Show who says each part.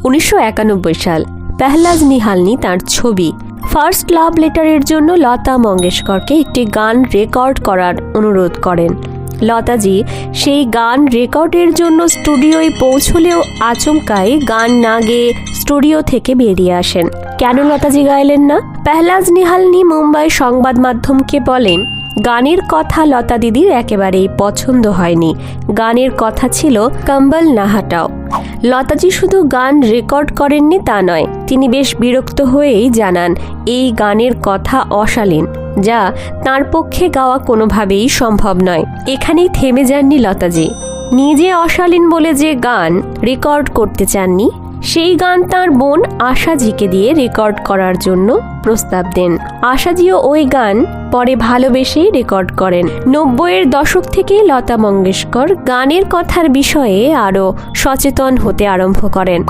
Speaker 1: 1991 সাল। পেহলাজ নিহালনি তার ছবি। ফার্স্ট লাভ লেটারের জন্য লতা মঙ্গেশকরকে একটি গান রেকর্ড করার অনুরোধ করেন। লতাজি সেই গান রেকর্ডের জন্য স্টুডিওয় পৌঁছলেও আচমকাই গান না গেয়ে স্টুডিও থেকে বেরিয়ে আসেন। কেন লতাজি গাইলেন না? পেহলাজ নিহালনি মুম্বাই সংবাদ মাধ্যমকে বলেন, গানের কথা লতা দিদির একেবারেই পছন্দ হয়নি। গানের কথা ছিল কম্বল না হাটাও। লতাজি শুধু গান রেকর্ড করেননি তা নয়, তিনি বেশ বিরক্ত হয়েই জানান এই গানের কথা অশালীন, যা তার পক্ষে গাওয়া কোনোভাবেই সম্ভব নয়। এখানেই থেমে যাননি লতাজি। নিজে অশালীন বলে যে গান রেকর্ড করতে চাননি, সেই গান তার বোন আশাজিকে দিয়ে রেকর্ড করার জন্য প্রস্তাব দেন। আশাজিও ওই গান পরে ভালোবেসেই রেকর্ড করেন। 90-এর দশক থেকে লতা মঙ্গেশকর গানের কথার বিষয়ে আরও সচেতন হতে আরম্ভ করেন।